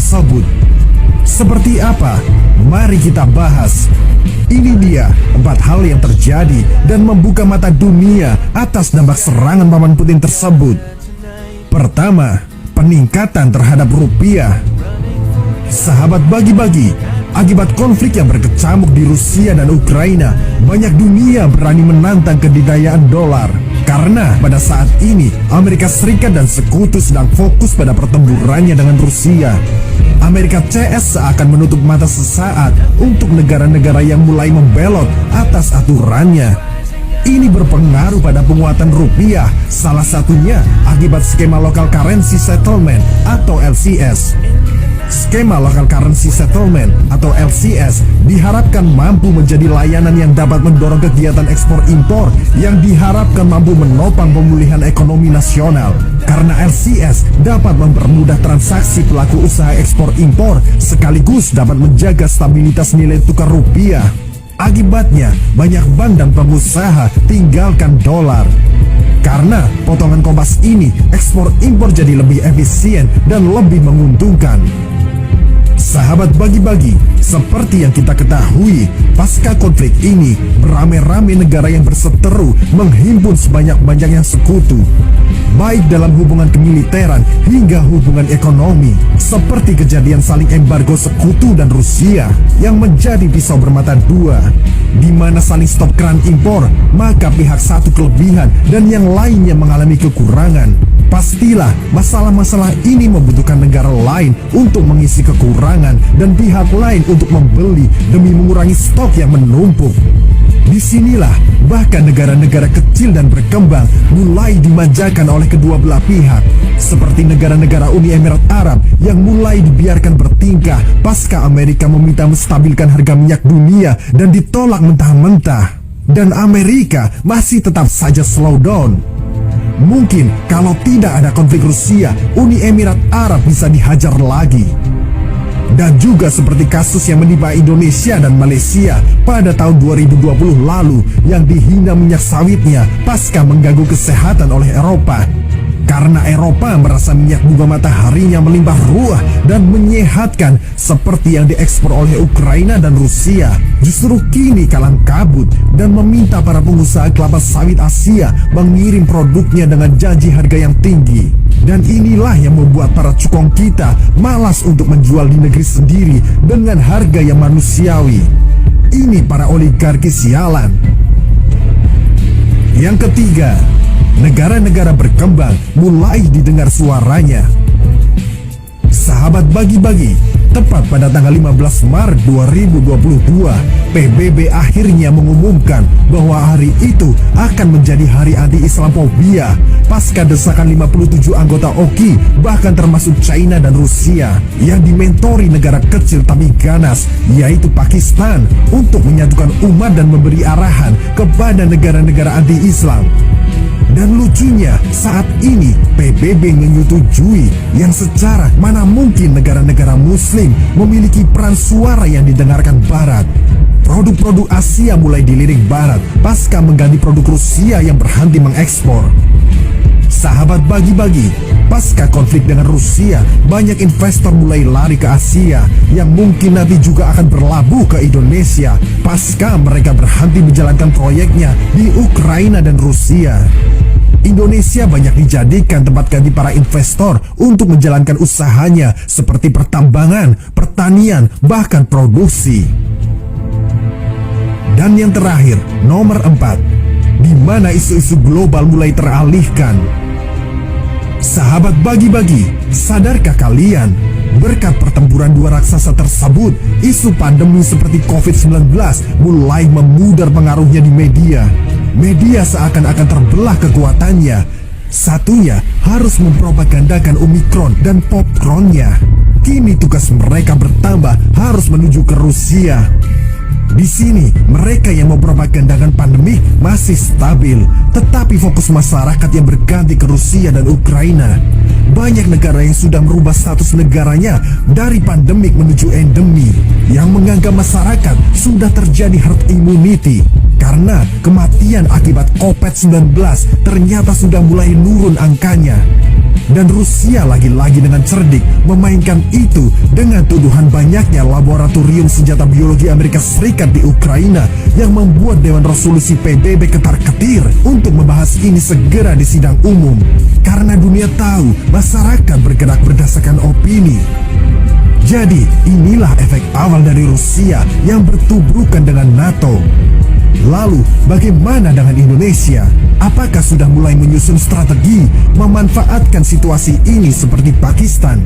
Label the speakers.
Speaker 1: tersebut. Seperti apa? Mari kita bahas. Ini dia 4 hal yang terjadi dan membuka mata dunia atas dampak serangan paman Putin tersebut. Pertama, peningkatan terhadap rupiah. Sahabat bagi-bagi, akibat konflik yang berkecamuk di Rusia dan Ukraina, banyak dunia berani menantang kedidayaan dolar. Karena pada saat ini Amerika Serikat dan sekutu sedang fokus pada pertempurannya dengan Rusia. Amerika CS seakan menutup mata sesaat untuk negara-negara yang mulai membelot atas aturannya. Ini berpengaruh pada penguatan rupiah, salah satunya akibat skema Local Currency Settlement atau LCS. Skema Local Currency Settlement atau LCS diharapkan mampu menjadi layanan yang dapat mendorong kegiatan ekspor impor yang diharapkan mampu menopang pemulihan ekonomi nasional. Karena LCS dapat mempermudah transaksi pelaku usaha ekspor impor sekaligus dapat menjaga stabilitas nilai tukar rupiah. Akibatnya, banyak bank dan pengusaha tinggalkan dolar. Karena potongan kompas ini, ekspor impor jadi lebih efisien dan lebih menguntungkan. Sahabat bagi-bagi, seperti yang kita ketahui, pasca konflik ini, beramai-ramai negara yang berseteru menghimpun sebanyak-banyaknya sekutu, baik dalam hubungan kemiliteran hingga hubungan ekonomi, seperti kejadian saling embargo sekutu dan Rusia yang menjadi pisau bermata dua, di mana saling stop keran impor, maka pihak satu kelebihan dan yang lainnya mengalami kekurangan. Pastilah masalah-masalah ini membutuhkan negara lain untuk mengisi kekurangan dan pihak lain untuk membeli demi mengurangi stok yang menumpuk. Disinilah bahkan negara-negara kecil dan berkembang mulai dimanjakan oleh kedua belah pihak, seperti negara-negara Uni Emirat Arab yang mulai dibiarkan bertingkah pasca Amerika meminta menstabilkan harga minyak dunia dan ditolak mentah-mentah, dan Amerika masih tetap saja slow down. Mungkin kalau tidak ada konflik Rusia, Uni Emirat Arab bisa dihajar lagi. Dan juga seperti kasus yang menimpa Indonesia dan Malaysia pada tahun 2020 lalu yang dihina minyak sawitnya pasca mengganggu kesehatan oleh Eropa. Karena Eropa merasa minyak bunga mataharinya melimpah ruah dan menyehatkan seperti yang diekspor oleh Ukraina dan Rusia, justru kini kalang kabut dan meminta para pengusaha kelapa sawit Asia mengirim produknya dengan janji harga yang tinggi. Dan inilah yang membuat para cukong kita malas untuk menjual di negeri sendiri dengan harga yang manusiawi. Ini para oligarki sialan. Yang ketiga, negara-negara berkembang mulai didengar suaranya. Sahabat bagi-bagi, tepat pada tanggal 15 Maret 2022, PBB akhirnya mengumumkan bahwa hari itu akan menjadi hari anti-Islamophobia pasca desakan 57 anggota OKI, bahkan termasuk China dan Rusia yang dimentori negara kecil tapi ganas, yaitu Pakistan, untuk menyatukan umat dan memberi arahan kepada negara-negara anti-Islam. Dan lucunya, saat ini PBB menyetujui yang secara mana mungkin negara-negara muslim memiliki peran suara yang didengarkan Barat. Produk-produk Asia mulai dilirik Barat pasca mengganti produk Rusia yang berhenti mengekspor. Sahabat bagi-bagi, pasca konflik dengan Rusia, banyak investor mulai lari ke Asia yang mungkin nanti juga akan berlabuh ke Indonesia pasca mereka berhenti menjalankan proyeknya di Ukraina dan Rusia. Indonesia banyak dijadikan tempat ganti para investor untuk menjalankan usahanya seperti pertambangan, pertanian, bahkan produksi. Dan yang terakhir, nomor 4, di mana isu-isu global mulai teralihkan. Sahabat bagi-bagi, sadarkah kalian, berkat pertempuran dua raksasa tersebut, isu pandemi seperti COVID-19 mulai memudar pengaruhnya di media. Media seakan-akan terbelah kekuatannya. Satunya harus mempropagandakan Omikron dan Popcronnya. Kini tugas mereka bertambah, harus menuju ke Rusia. Di sini, mereka yang mempropagandakan pandemi masih stabil, tetapi fokus masyarakat yang berganti ke Rusia dan Ukraina. Banyak negara yang sudah merubah status negaranya dari pandemik menuju endemi, yang menganggap masyarakat sudah terjadi herd immunity. Karena kematian akibat COVID-19 ternyata sudah mulai nurun angkanya. Dan Rusia lagi-lagi dengan cerdik memainkan itu dengan tuduhan banyaknya laboratorium senjata biologi Amerika Serikat di Ukraina yang membuat Dewan Resolusi PBB ketar-ketir untuk membahas ini segera di sidang umum. Karena dunia tahu masyarakat bergerak berdasarkan opini. Jadi inilah efek awal dari Rusia yang bertubrukan dengan NATO. Lalu bagaimana dengan Indonesia? Apakah sudah mulai menyusun strategi memanfaatkan situasi ini seperti Pakistan?